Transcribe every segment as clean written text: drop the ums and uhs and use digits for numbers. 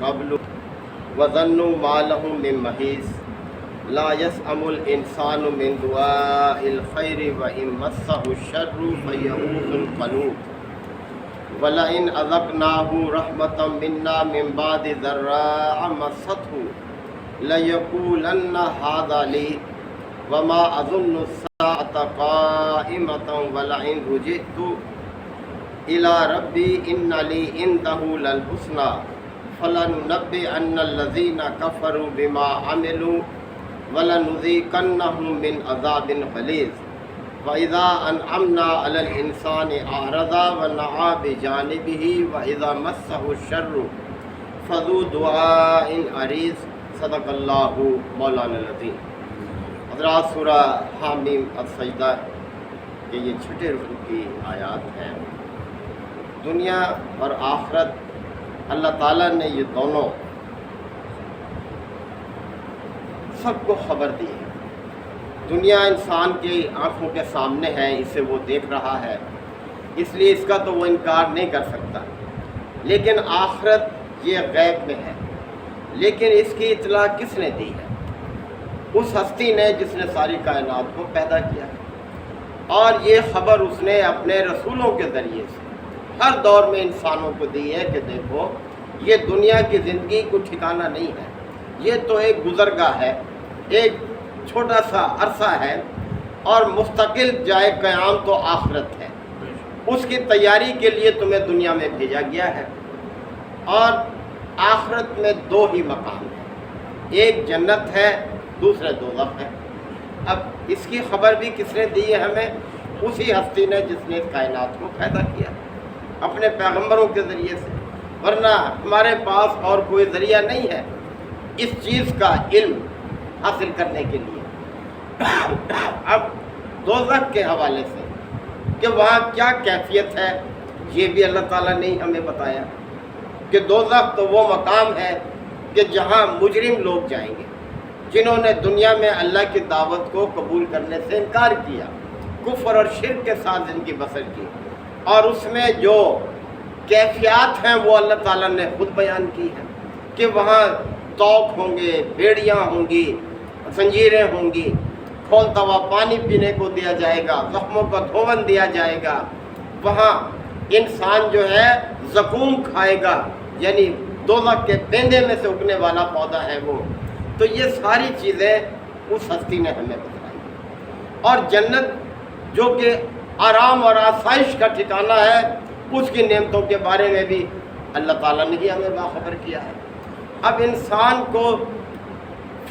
قبل وظنوا ما لهم من محيص لا يسأم الإنسان من دعاء الخير وإن مسه الشر فيئوس قنوط ولئن أذقناه رحمة منا من بعد ضراء مسته ليقولن هذا لي وما أظن الساعة قائمة ولئن رجعت إلى ربي إن لي عنده للحسنى فلننبئن الذين كفروا بما عملوا وَلَنُذِيقَنَّهُم مِّنْ عَذَابٍ غَلِيظٍ وَإِذَا أَنْعَمْنَا عَلَى الْإِنسَانِ أَعْرَضَ وَنَأَىٰ بِجَانِبِهِ وَإِذَا مَسَّهُ الشَّرُّ فَذُو دُعَاءٍ عَرِيضٍ صدق اللہ مولانا العظیم۔ حضرات، سورہ حامیم السجدہ کے یہ چھٹے رکوع کی آیات ہیں۔ دنیا اور آخرت اللہ تعالیٰ نے یہ دونوں سب کو خبر دی ہے۔ دنیا انسان کی آنکھوں کے سامنے ہے، اسے وہ دیکھ رہا ہے، اس لیے اس کا تو وہ انکار نہیں کر سکتا، لیکن آخرت یہ غیب میں ہے۔ لیکن اس کی اطلاع کس نے دی ہے؟ اس ہستی نے جس نے ساری کائنات کو پیدا کیا ہے، اور یہ خبر اس نے اپنے رسولوں کے ذریعے سے ہر دور میں انسانوں کو دی ہے کہ دیکھو، یہ دنیا کی زندگی کو ٹھکانہ نہیں ہے، یہ تو ایک گزرگاہ ہے، ایک چھوٹا سا عرصہ ہے، اور مستقل جائے قیام تو آخرت ہے۔ اس کی تیاری کے لیے تمہیں دنیا میں بھیجا گیا ہے، اور آخرت میں دو ہی مقام ہیں، ایک جنت ہے، دوسرے دوزخ ہے۔ اب اس کی خبر بھی کس نے دی ہے ہمیں؟ اسی ہستی نے جس نے کائنات کو پیدا کیا اپنے پیغمبروں کے ذریعے سے، ورنہ ہمارے پاس اور کوئی ذریعہ نہیں ہے اس چیز کا علم حاصل کرنے کے لیے۔ اب دوزخ کے حوالے سے کہ وہاں کیا کیفیت ہے، یہ بھی اللہ تعالیٰ نے ہمیں بتایا کہ دوزخ تو وہ مقام ہے کہ جہاں مجرم لوگ جائیں گے، جنہوں نے دنیا میں اللہ کی دعوت کو قبول کرنے سے انکار کیا، کفر اور شرک کے ساتھ زندگی بسر کی، اور اس میں جو کیفیات ہیں وہ اللہ تعالیٰ نے خود بیان کی ہے کہ وہاں توق ہوں گے، بیڑیاں ہوں گی، زنجیریں ہوں گی، کھولتا ہوا پانی پینے کو دیا جائے گا، زخموں کا دھون دیا جائے گا، وہاں انسان جو ہے زقوم کھائے گا، یعنی دوزخ کے پیندے میں سے اگنے والا پودا ہے وہ۔ تو یہ ساری چیزیں اس ہستی نے ہمیں بتائی، اور جنت جو کہ آرام اور آسائش کا ٹھکانہ ہے، اس کی نعمتوں کے بارے میں بھی اللہ تعالیٰ نے ہی ہمیں باخبر کیا ہے۔ اب انسان کو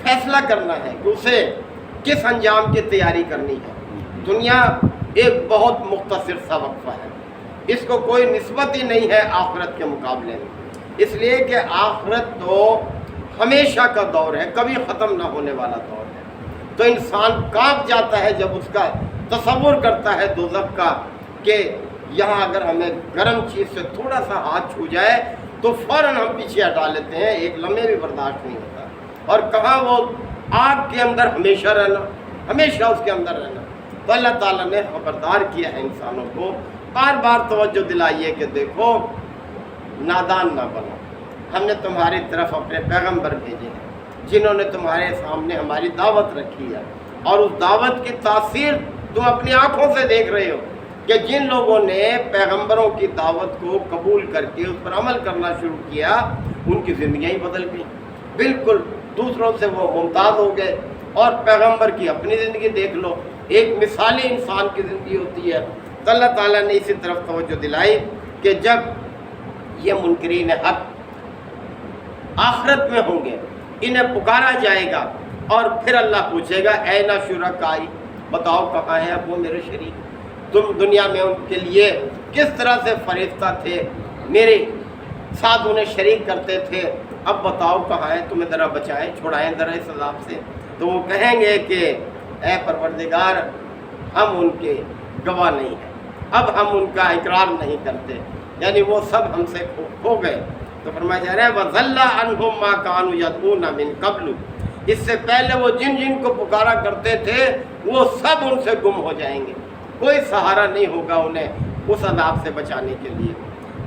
فیصلہ کرنا ہے کہ اسے کس انجام کی تیاری کرنی ہے۔ دنیا ایک بہت مختصر سا وقفہ ہے، اس کو کوئی نسبت ہی نہیں ہے آخرت کے مقابلے میں، اس لیے کہ آخرت تو ہمیشہ کا دور ہے، کبھی ختم نہ ہونے والا دور ہے۔ تو انسان کانپ جاتا ہے جب اس کا تصور کرتا ہے دوزخ کا، کہ یہاں اگر ہمیں گرم چیز سے تھوڑا سا ہاتھ چھو جائے تو فوراً ہم پیچھے ہٹا لیتے ہیں، ایک لمحے بھی برداشت نہیں ہوتا، اور کہاں وہ آگ کے اندر ہمیشہ رہنا، ہمیشہ اس کے اندر رہنا۔ تو اللہ تعالیٰ نے خبردار کیا ہے انسانوں کو، بار بار توجہ دلائیے کہ دیکھو، نادان نہ بنو، ہم نے تمہاری طرف اپنے پیغمبر بھیجے ہیں جنہوں نے تمہارے سامنے ہماری دعوت رکھی ہے، اور اس دعوت کی تاثیر تم اپنی آنکھوں سے دیکھ رہے ہو کہ جن لوگوں نے پیغمبروں کی دعوت کو قبول کر کے اس پر عمل کرنا شروع کیا، ان کی زندگیاں ہی بدل گئیں، بالکل دوسروں سے وہ ممتاز ہو گئے۔ اور پیغمبر کی اپنی زندگی دیکھ لو، ایک مثالی انسان کی زندگی ہوتی ہے۔ تو اللہ تعالیٰ نے اسی طرف توجہ دلائی کہ جب یہ منکرین حق آخرت میں ہوں گے، انہیں پکارا جائے گا، اور پھر اللہ پوچھے گا این شرکائی، بتاؤ کہاں ہیں اب وہ میرے شریک، تم دنیا میں ان کے لیے کس طرح سے فریفتہ تھے، میرے ساتھ انہیں شریک کرتے تھے، اب بتاؤ کہاں ہیں، تمہیں ذرا بچائیں، چھڑائیں ذرا اس عذاب سے۔ تو وہ کہیں گے کہ اے پروردگار، ہم ان کے گواہ نہیں ہیں، اب ہم ان کا اقرار نہیں کرتے، یعنی وہ سب ہم سے کھو گئے۔ تو فرمایا جا رہا ہے وَضَلَّ عَنْهُمْ مَا كَانُوا يَدْعُونَ مِن قَبْلُ، اس سے پہلے وہ جن جن کو پکارا کرتے تھے وہ سب ان سے گم ہو جائیں گے، کوئی سہارا نہیں ہوگا انہیں اس عذاب سے بچانے کے لیے۔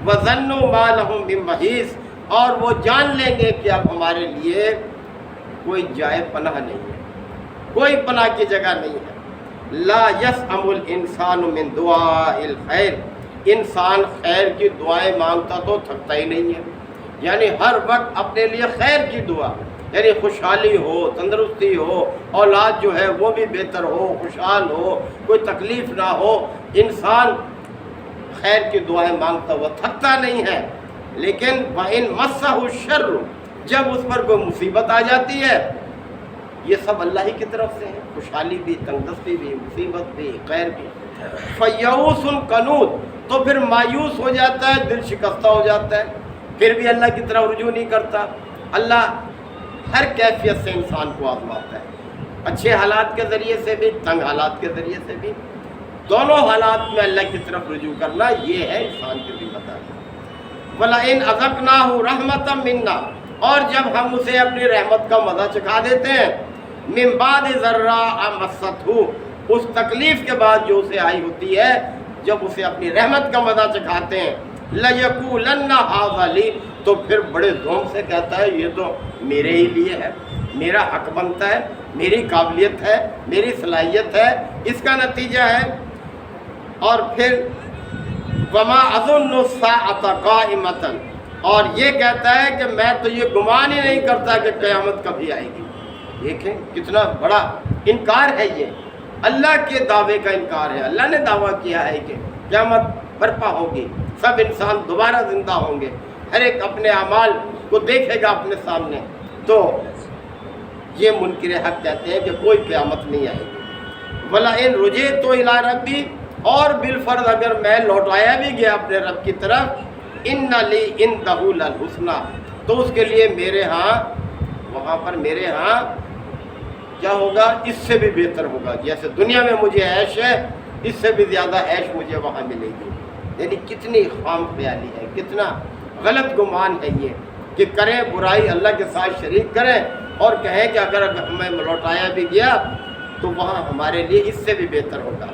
وَظَنُّوا مَا لَهُم مِّن مَحِيصٍ، اور وہ جان لیں گے کہ اب ہمارے لیے کوئی جائے پناہ نہیں ہے، کوئی پناہ کی جگہ نہیں ہے۔ لا یسأم الانسان من دعاء الخیر، انسان خیر کی دعائیں مانگتا تو تھکتا ہی نہیں ہے، یعنی ہر وقت اپنے لیے خیر کی دعا، یعنی خوشحالی ہو، تندرستی ہو، اولاد جو ہے وہ بھی بہتر ہو، خوشحال ہو، کوئی تکلیف نہ ہو، انسان خیر کی دعائیں مانگتا ہوا تھکتا نہیں ہے۔ لیکن وَإِن مَسَّهُ الشَّرُّ، جب اس پر کوئی مصیبت آ جاتی ہے، یہ سب اللہ ہی کی طرف سے ہے، خوشحالی بھی، تندرستی بھی، مصیبت بھی، خیر بھی۔ فَيَئُوسٌ قَنُوطٌ، تو پھر مایوس ہو جاتا ہے، دل شکستہ ہو جاتا ہے، پھر بھی اللہ کی طرف رجوع نہیں کرتا۔ اللہ ہر کیفیت سے انسان کو آزماتا ہے، اچھے حالات کے ذریعے سے بھی، تنگ حالات کے ذریعے سے بھی، دونوں حالات میں اللہ کی طرف رجوع کرنا، یہ ہے انسان کی ذمہ داری۔ وَلَئِنْ أَذَقْنَاهُ رَحْمَةً مِنَّا، اور جب ہم اسے اپنی رحمت کا مزہ چکھا دیتے ہیں، مِن بَعْدِ ضَرَّاءَ مَسَّتْهُ، اس تکلیف کے بعد جو اسے آئی ہوتی ہے، جب اسے اپنی رحمت کا مزہ چکھاتے ہیں، لَيَقُولَنَّ هَذَا لِي، تو پھر بڑے ذوق سے کہتا ہے یہ تو میرے ہی لیے ہے، میرا حق بنتا ہے، میری قابلیت ہے، میری صلاحیت ہے، اس کا نتیجہ ہے۔ اور پھر وَمَا أَظُنُّ السَّاعَةَ قَائِمَةً، اور یہ کہتا ہے کہ میں تو یہ گمان ہی نہیں کرتا کہ قیامت کبھی آئے گی۔ دیکھیں کتنا بڑا انکار ہے، یہ اللہ کے دعوے کا انکار ہے۔ اللہ نے دعویٰ کیا ہے کہ قیامت برپا ہوگی، سب انسان دوبارہ زندہ ہوں گے، ہر ایک اپنے اعمال کو دیکھے گا اپنے سامنے، تو یہ منکر حق کہتے ہیں کہ کوئی قیامت نہیں آئے گی۔ وَلَئِن رُجِعْتُ إِلَىٰ رَبِّي، اور بالفرض اگر میں لوٹایا بھی گیا اپنے رب کی طرف، إِنَّ لِي عِندَهُ لَلْحُسْنَىٰ، تو اس کے لیے میرے ہاں، وہاں پر میرے ہاں کیا ہوگا، اس سے بھی بہتر ہوگا۔ جیسے دنیا میں مجھے عیش ہے، اس سے بھی زیادہ عیش مجھے وہاں ملے گی۔ یعنی کتنی خام خیالی ہے، کتنا غلط گمان ہے یہ کہ کریں برائی، اللہ کے ساتھ شریک کریں اور کہیں کہ اگر ہمیں لوٹایا بھی گیا تو وہاں ہمارے لیے اس سے بھی بہتر ہوگا۔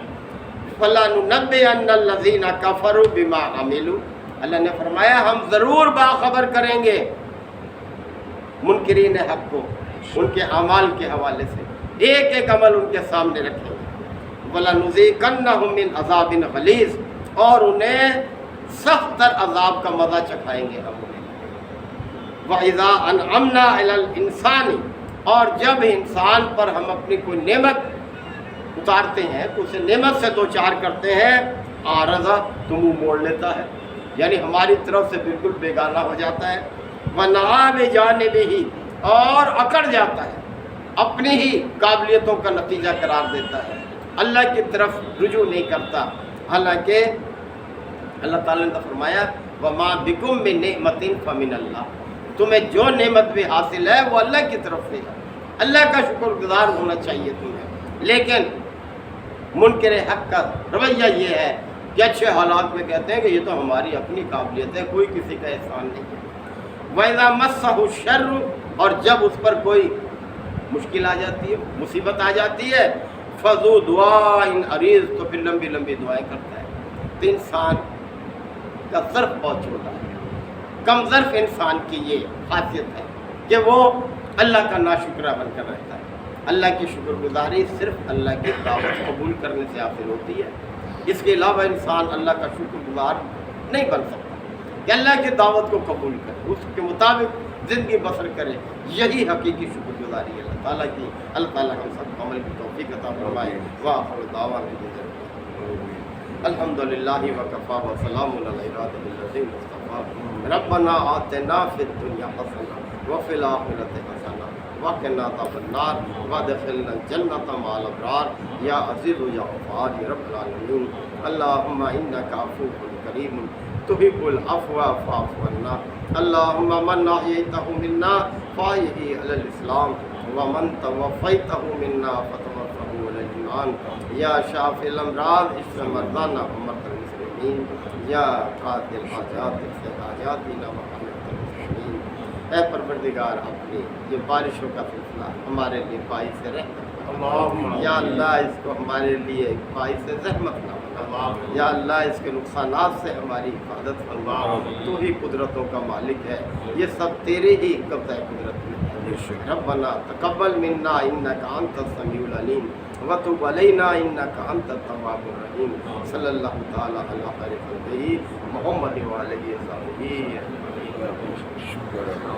فَلَنُنَبِّئَنَّ الَّذِينَ كَفَرُوا بِمَا عَمِلُوا، اللہ نے فرمایا ہم ضرور باخبر کریں گے منکرین حق کو ان کے اعمال کے حوالے سے، ایک ایک عمل ان کے سامنے رکھیں گے۔ وَلَنُذِيقَنَّهُم مِّنْ عَذَابٍ غَلِيظٍ، اور انہیں سخت تر عذاب کا مزہ چکھائیں گے ہم انہیں۔ وَإِذَا أَنْعَمْنَا عَلَى الْإِنسَانِ، اور جب انسان پر ہم اپنی کوئی نعمت اتارتے ہیں، اسے نعمت سے دو چار کرتے ہیں، آرزہ تو منہ موڑ لیتا ہے، یعنی ہماری طرف سے بالکل بیگانہ ہو جاتا ہے۔ وَنَأَىٰ بِجَانِبِهِ، اور اکڑ جاتا ہے، اپنی ہی قابلیتوں کا نتیجہ قرار دیتا ہے، اللہ کی طرف رجوع نہیں کرتا۔ حالانکہ اللہ تعالیٰ نے فرمایا وَمَا بِكُم مِّن نِعْمَةٍ فَمِنَ اللَّهِ، تمہیں جو نعمت بھی حاصل ہے وہ اللہ کی طرف سے ہے، اللہ کا شکر گزار ہونا چاہیے تمہیں۔ لیکن منکر حق کا رویہ یہ ہے کہ اچھے حالات میں کہتے ہیں کہ یہ تو ہماری اپنی قابلیت ہے، کوئی کسی کا احسان نہیں ہے۔ وَإِذَا مَسَّهُ الشَّرُّ، اور جب اس پر کوئی مشکل آ جاتی ہے، مصیبت آ جاتی ہے، فَذُو دُعَاءٍ عَرِيضٍ، تو پھر لمبی لمبی دعائیں کرتا ہے۔ تو انسان کا ظرف بہت چھوٹا ہے، کم ظرف انسان کی یہ خاصیت ہے کہ وہ اللہ کا ناشکرہ بن کر رہتا ہے۔ اللہ کی شکر گزاری صرف اللہ کی دعوت قبول کرنے سے حاصل ہوتی ہے، اس کے علاوہ انسان اللہ کا شکر گزار نہیں بن سکتا کہ اللہ کی دعوت کو قبول کرے، اس کے مطابق زندگی بسر کرے، یہی حقیقی شکر گزاری ہے اللہ تعالیٰ کی۔ اللہ تعالیٰ ہم سب کو عمل کی توفیق عطا فرمائے۔ وآخر دعوانا الحمدللہ وکفیٰ وسلام علی عبادہ الذین اصطفیٰ۔ ربنا آتنا فی الدنیا حسنہ وفی الآخرۃ حسنہ وقنا عذاب النار وادخلنا الجنۃ مع الابرار یا عزیز یا غفار یا رب العالمین۔ اللہم انک عفو کریم تحب العفو فاعف عنا۔ اللہم من احییتہ منا فاحیہ علی الاسلام ومن توفیتہ منا فتوفہ علی الایمان۔ یا شافی الامراض اشف مرضانا ومرضى المسلمین یا قاضی الحاجات اقض حاجاتنا وحوائج المسلمین۔ اے پروردگار اپنی یہ بارشوں کا سلسلہ ہمارے لیے باعث رحمت، یا اللہ اس کو ہمارے لیے باعث رحمت نہ بنا۔ یا اللہ اس کے نقصانات سے ہماری حفاظت فرما، تو ہی قدرتوں کا مالک ہے، یہ سب تیرے ہی قبضہ قدرت میں ہے۔ ربنا تقبل منا انک انت السمیع العلیم وتب علینا انک انت التواب الرحیم۔ صلی اللہ تعالی علی خیر خلقہ محمد و علیہ وصحبہ اجمعین۔